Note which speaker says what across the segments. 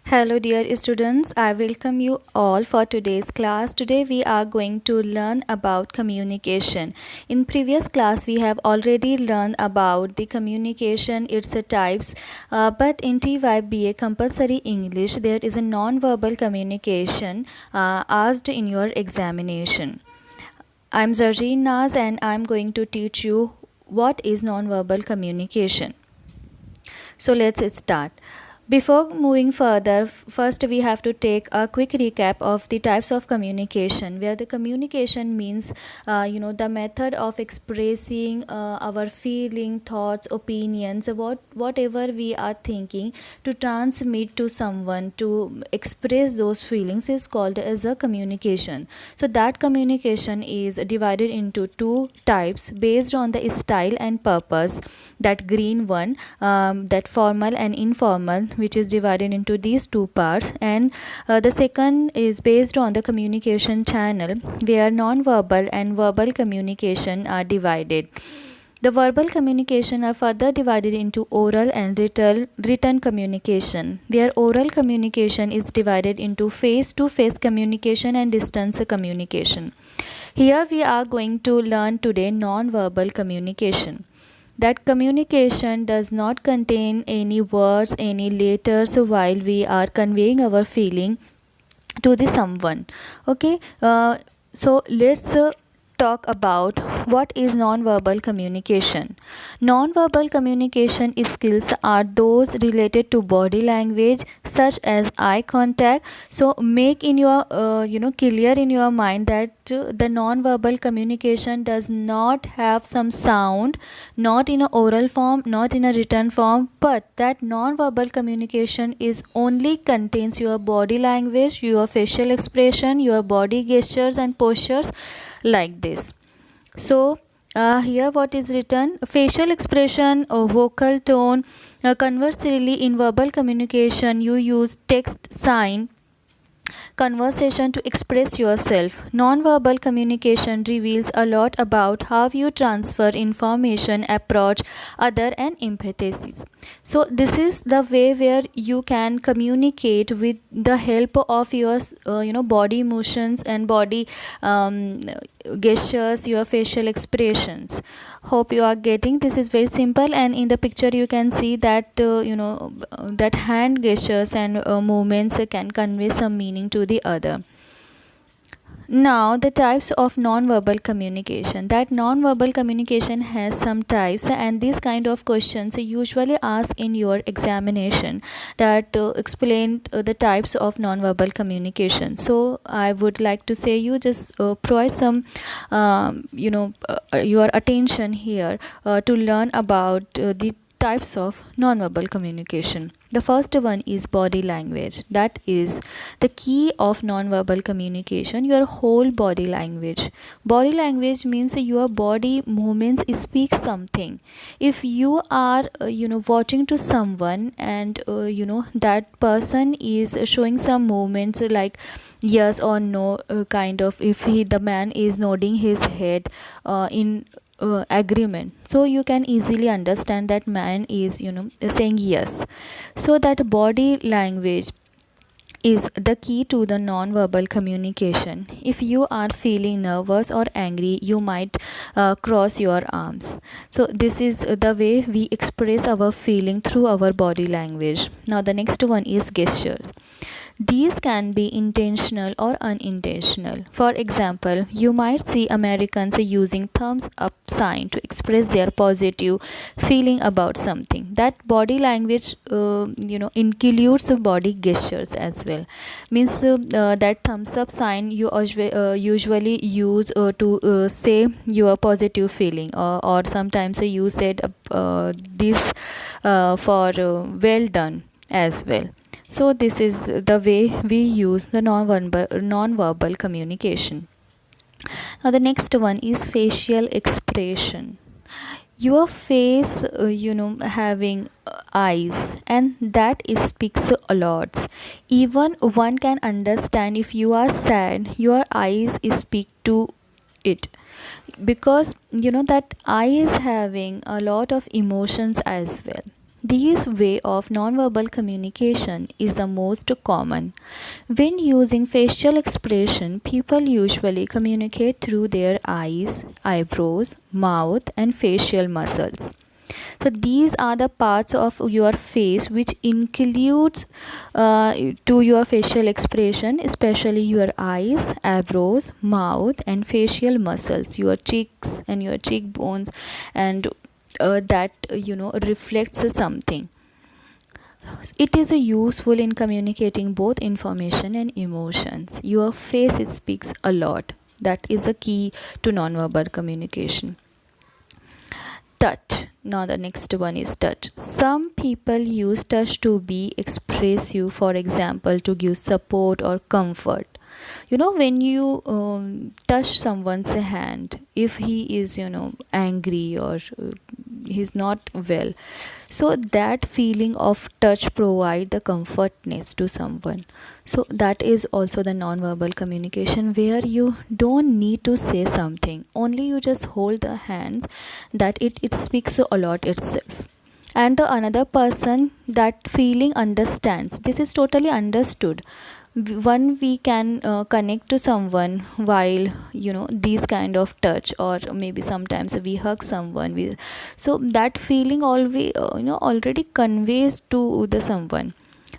Speaker 1: Hello dear students, I welcome you all for today's class. Today we are going to learn about communication. In previous class we have already learned about the communication, its types, but in TYBA compulsory English there is a non-verbal communication asked in your examination. I'm Zareen Naz and I'm going to teach you what is non-verbal communication. So let's start. Before moving further, first we have to take a quick recap of the types of communication, where the communication means, the method of expressing our feeling, thoughts, opinions, whatever we are thinking to transmit to someone, to express those feelings is called as a communication. So that communication is divided into two types based on the style and purpose. That green one, that formal and informal, which is divided into these two parts, and the second is based on the communication channel, where non-verbal and verbal communication are divided. The verbal communication are further divided into oral and written communication, where oral communication is divided into face-to-face communication and distance communication. Here we are going to learn today non-verbal communication. That communication does not contain any words, any letters while we are conveying our feeling to the someone. Okay, so let's talk about what is non-verbal communication. Non-verbal communication skills are those related to body language, such as eye contact. So make in your clear in your mind that the non-verbal communication does not have some sound, not in a oral form, not in a written form, but that non-verbal communication is only contains your body language, your facial expression, your body gestures and postures, like this. So here what is written: facial expression, vocal tone. Conversely, in verbal communication you use text, sign, conversation to express yourself. Non-verbal communication reveals a lot about how you transfer information, approach other, and empathies. So this is the way where you can communicate with the help of your body motions and body gestures, your facial expressions. Hope you are getting. This is very simple, and in the picture you can see that that hand gestures and movements can convey some meaning to the other. Now, the types of non-verbal communication. That non-verbal communication has some types, and these kind of questions are usually asked in your examination, that explain the types of non-verbal communication. So I would like to say you just provide some your attention here to learn about the types of non-verbal communication. The first one is body language. That is the key of non-verbal communication, your whole body language. Body language means your body movements speak something. If you are watching to someone and that person is showing some movements like yes or no, kind of, if the man is nodding his head in agreement, so you can easily understand that man is saying yes. So that body language is the key to the non-verbal communication. If you are feeling nervous or angry, you might cross your arms. So this is the way we express our feeling through our body language. Now the next one is gestures. These can be intentional or unintentional. For example, you might see Americans using thumbs up sign to express their positive feeling about something. That body language includes body gestures as well. Means that thumbs up sign you usually use to say your positive feeling, or sometimes you said this for well done as well. So this is the way we use the non-verbal communication. Now the next one is facial expression. Your face having eyes, and that speaks a lot. Even one can understand if you are sad, your eyes speak to it, because that eye is having a lot of emotions as well. This way of nonverbal communication is the most common. When using facial expression, people usually communicate through their eyes, eyebrows, mouth, and facial muscles. So these are the parts of your face which includes to your facial expression, especially your eyes, eyebrows, mouth, and facial muscles, your cheeks and your cheekbones, and that reflects something. It is useful in communicating both information and emotions. Your face speaks a lot. That is a key to nonverbal communication. Touch. Now the next one is touch. Some people use touch to be expressive, for example, to give support or comfort. When you touch someone's hand, if he is angry or he's not well, so that feeling of touch provide the comfortness to someone. So that is also the non-verbal communication, where you don't need to say something, only you just hold the hands, that it speaks a lot itself. And the another person, that feeling understands, this is totally understood. One, we can connect to someone while these kind of touch, or maybe sometimes we hug someone, so that feeling always already conveys to the someone.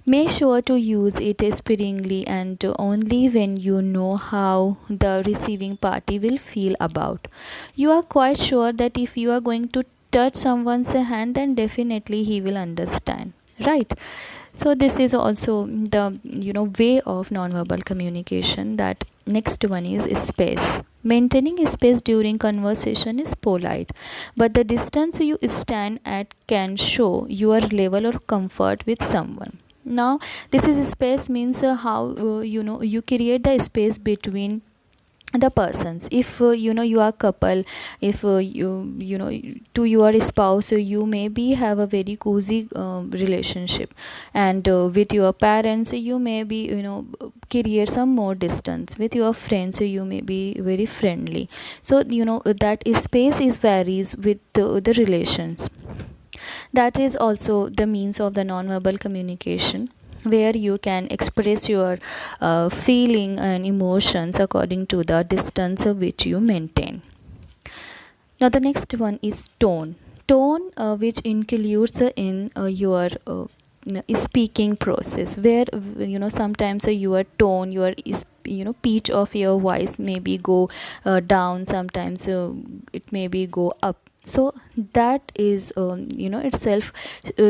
Speaker 1: Make sure to use it sparingly, and only when you know how the receiving party will feel about. You are quite sure that if you are going to touch someone's hand, then definitely he will understand, right? So this is also the way of nonverbal communication. That next one is space. Maintaining space during conversation is polite, but the distance you stand at can show your level of comfort with someone. Now this is space means how you create the space between the persons. If you are couple, if to your spouse, so you maybe have a very cozy relationship, and with your parents you may be create some more distance. With your friends, so you may be very friendly. So that space is varies with the relations. That is also the means of the non-verbal communication, where you can express your feeling and emotions according to the distance which you maintain. Now the next one is tone. Tone, which includes in your speaking process, where sometimes your tone, your pitch of your voice maybe go down, sometimes it may be go up. So that is itself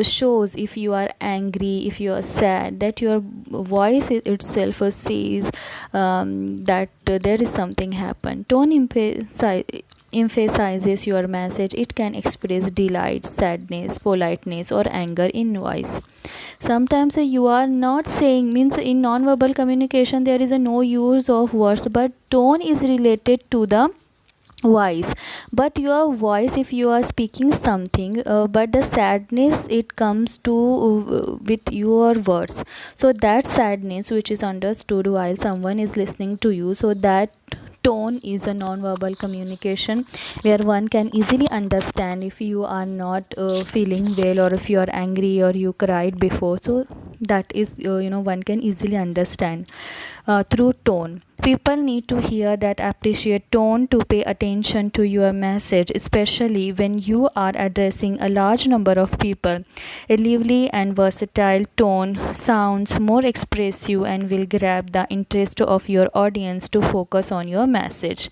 Speaker 1: shows if you are angry, if you are sad, that your voice itself says that there is something happened. Tone emphasizes your message. It can express delight, sadness, politeness, or anger in voice. Sometimes you are not saying, means in non-verbal communication there is a no use of words, but tone is related to the voice. But your voice, if you are speaking something, but the sadness it comes to with your words, so that sadness which is understood while someone is listening to you, so that tone is a non-verbal communication, where one can easily understand if you are not feeling well, or if you are angry, or you cried before. So that is one can easily understand through tone. People need to hear that appreciate tone to pay attention to your message, especially when you are addressing a large number of people. A lively and versatile tone sounds more expressive and will grab the interest of your audience to focus on your message.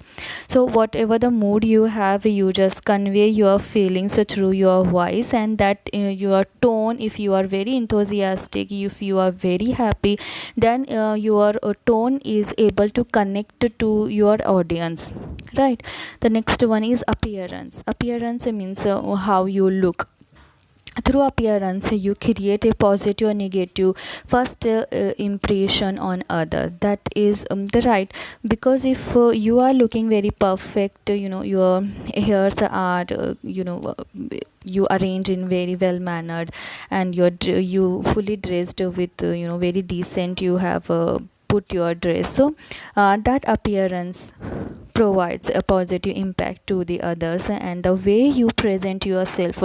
Speaker 1: So whatever the mood you have, you just convey your feelings through your voice, and that your tone, if you are very enthusiastic, if you are very happy, then your tone is able to connect to your audience, right? The next one is appearance. Appearance means how you look. Through appearance you create a positive or negative first impression on other. That is the right, because if you are looking very perfect, your hairs are you arrange in very well mannered, and you fully dressed with very decent, you have put your dress. So that appearance provides a positive impact to the others, and the way you present yourself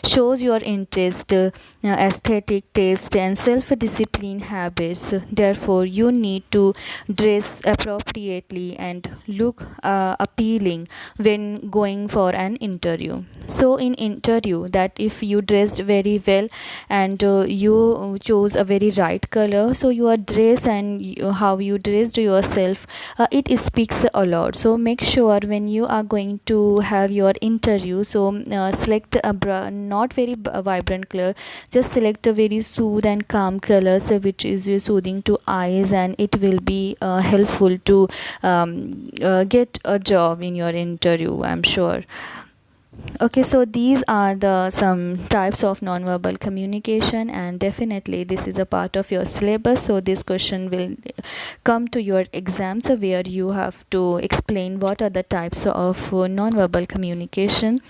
Speaker 1: shows your interest, aesthetic taste, and self-discipline habits. Therefore, you need to dress appropriately and look appealing when going for an interview. So in interview, that if you dressed very well and you chose a very right color, so your dress and how you dressed yourself, it speaks a lot. So make sure when you are going to have your interview, so select a not very vibrant color, just select a very soothe and calm colors, which is soothing to eyes, and it will be helpful to get a job in your interview, I'm sure. Okay, so these are the some types of nonverbal communication, and definitely this is a part of your syllabus. So this question will come to your exams, where you have to explain what are the types of nonverbal communication.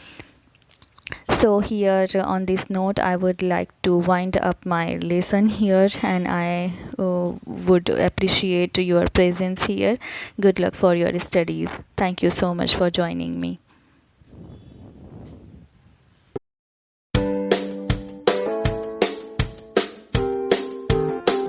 Speaker 1: So here on this note, I would like to wind up my lesson here, and I would appreciate your presence here. Good luck for your studies. Thank you so much for joining me.